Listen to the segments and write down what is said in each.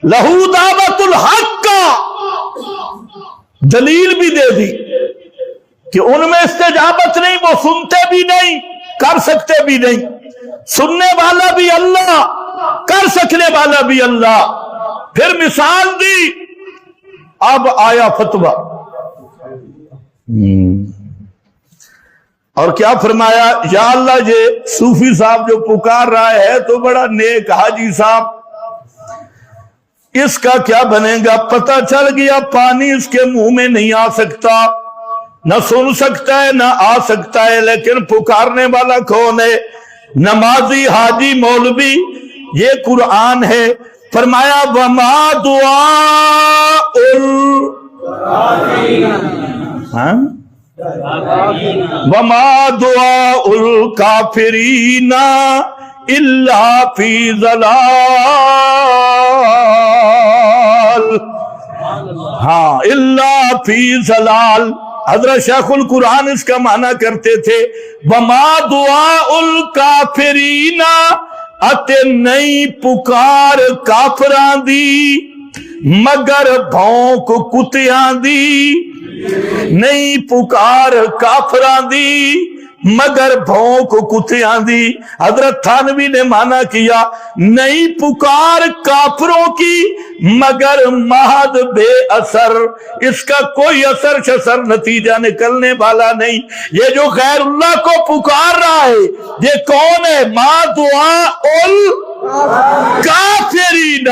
لہو دعوت الحق کا دلیل بھی دے دی کہ ان میں استجابت نہیں، وہ سنتے بھی نہیں، کر سکتے بھی نہیں، سننے والا بھی اللہ، کر سکنے والا بھی اللہ۔ پھر مثال دی، اب آیا فتویٰ، اور کیا فرمایا؟ یا اللہ یہ صوفی صاحب جو پکار رہا ہے تو بڑا نیک حاجی صاحب، اس کا کیا بنے گا؟ پتہ چل گیا پانی اس کے منہ میں نہیں آ سکتا، نہ سن سکتا ہے نہ آ سکتا ہے، لیکن پکارنے والا کون ہے؟ نمازی، حاجی، مولوی۔ یہ قرآن ہے۔ فرمایا وما دعاء وما دعاء الکافرین الا فی ضلال۔ ہاں، الا فی ضلال۔ حضرت شیخ القرآن اس کا معنی کرتے تھے وما دعاء الکافرین، اتے نہیں پکار کافران دی مگر بھونک کتیاں دی، نہیں پکار کافران دی مگر بھونک کتیاں دی۔ حضرت تھانوی نے مانا کیا نہیں پکار کافروں کی مگر محض بے اثر، اس کا کوئی اثر شسر نتیجہ نکلنے والا نہیں۔ یہ جو غیر اللہ کو پکار رہا ہے یہ کون ہے؟ ما دعاء الکافرین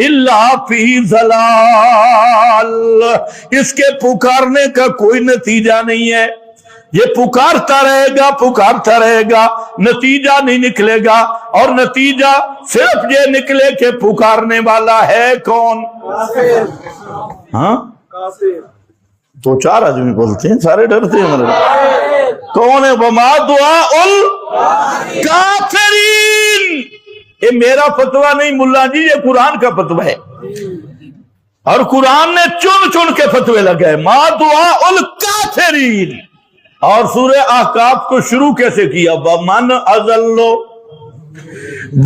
الا فی ضلال۔ اس کے پکارنے کا کوئی نتیجہ نہیں ہے، یہ پکارتا رہے گا، نتیجہ نہیں نکلے گا، اور نتیجہ صرف یہ نکلے کہ پکارنے والا ہے کون؟ ہاں، دو چار آدمی بولتے ہیں، سارے ڈرتے ہیں میرے۔ کون ہے؟ وما دعاء الکافرین۔ یہ میرا فتویٰ نہیں ملا جی، یہ قرآن کا فتویٰ ہے، اور قرآن نے چن چن کے فتوے لگائے۔ ما دعاء الکافرین۔ اور سورہ احقاف کو شروع کیسے کیا؟ وَمَنْ أَضَلُّ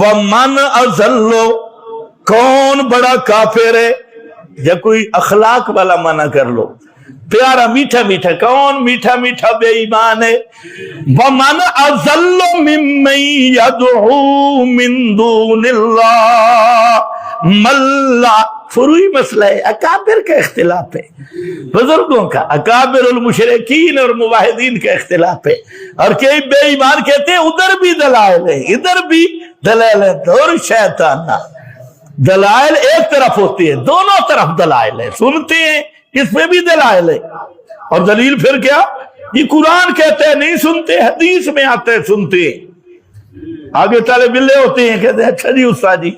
وَمَنْ أَضَلُّ، کون بڑا کافر ہے؟ یا کوئی اخلاق والا معنی کر لو، پیارا میٹھا میٹھا، کون میٹھا میٹھا بے ایمان ہے؟ وَمَنْ أَضَلُّ مِمَّنْ يَدْعُو مِن دُونِ اللَّهِ مَن لَّا۔ فروعی مسئلہ ہے، اکابر کا اختلاف ہے، بزرگوں کا، اکابر المشرکین اور موحدین کا اختلاف ہے۔ اور کئی بے ایمان کہتے ہیں ادھر بھی دلائل ہیں ادھر بھی دلائل ہیں، اور شیطانہ دلائل ایک طرف ہوتی ہے، دونوں طرف دلائل ہے، سنتے ہیں اس میں بھی دلائل ہے۔ اور دلیل پھر کیا؟ یہ قرآن کہتے ہیں نہیں سنتے، حدیث میں آتے ہیں سنتے ہیں۔ آگے طالب علم ہوتے ہیں، کہتے ہیں اچھا جی استاد جی،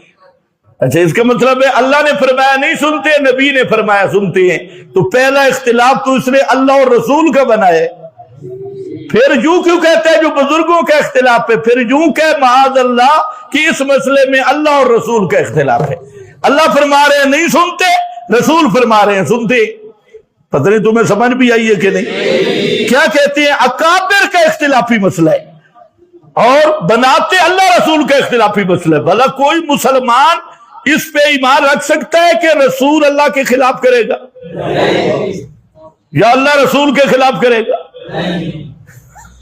اچھا اس کا مطلب ہے اللہ نے فرمایا نہیں سنتے، نبی نے فرمایا سنتے ہیں۔ تو پہلا اختلاف تو اس نے اللہ اور رسول کا بنایا۔ پھر یوں کیوں کہتا ہے جو بزرگوں کا اختلاف ہے؟ پھر یوں کہ معاذ اللہ کہ اس مسئلے میں اللہ اور رسول کا اختلاف ہے۔ اللہ فرما رہے ہیں نہیں سنتے، رسول فرما رہے ہیں سنتے۔ پتہ نہیں تمہیں سمجھ بھی آئی ہے کہ نہیں؟ کیا کہتے ہیں؟ اکابر کا اختلافی مسئلہ ہے اور بناتے اللہ رسول کا اختلافی مسئلہ ہے۔ بھلا کوئی مسلمان اس پہ ایمان رکھ سکتا ہے کہ رسول اللہ کے خلاف کرے گا یا اللہ رسول کے خلاف کرے گا؟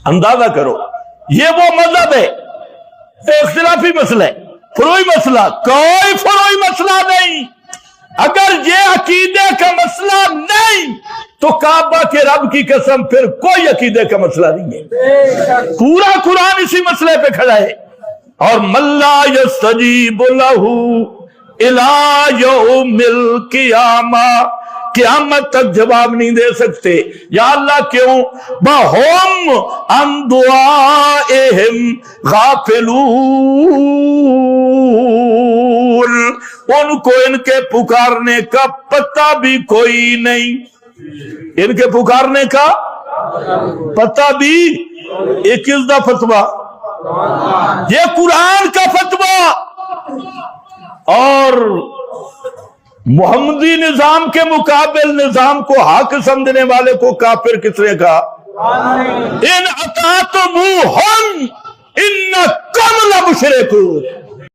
اندازہ کرو، یہ وہ مذہب ہے، اختلافی مسئلہ ہے، فروعی مسئلہ، کوئی فروعی مسئلہ نہیں۔ اگر یہ عقیدے کا مسئلہ نہیں تو کعبہ کے رب کی قسم پھر کوئی عقیدے کا مسئلہ نہیں ہے۔ پورا قرآن اسی مسئلے پہ کھڑا ہے۔ اور من لا یستجیب لہ الی یوم القیامہ، قیامت تک جواب نہیں دے سکتے۔ یا اللہ کیوں؟ بہم عن دعائہم غافلون، ان کو ان کے پکارنے کا پتہ بھی کوئی نہیں، ان کے پکارنے کا پتہ بھی۔ یہ کس دا فتویٰ؟ یہ قرآن کا فتویٰ۔ اور محمدی نظام کے مقابل نظام کو حق سمجھنے والے کو کافر کس نے کہا؟ ان اطاعتموہم انکم لمشرکون۔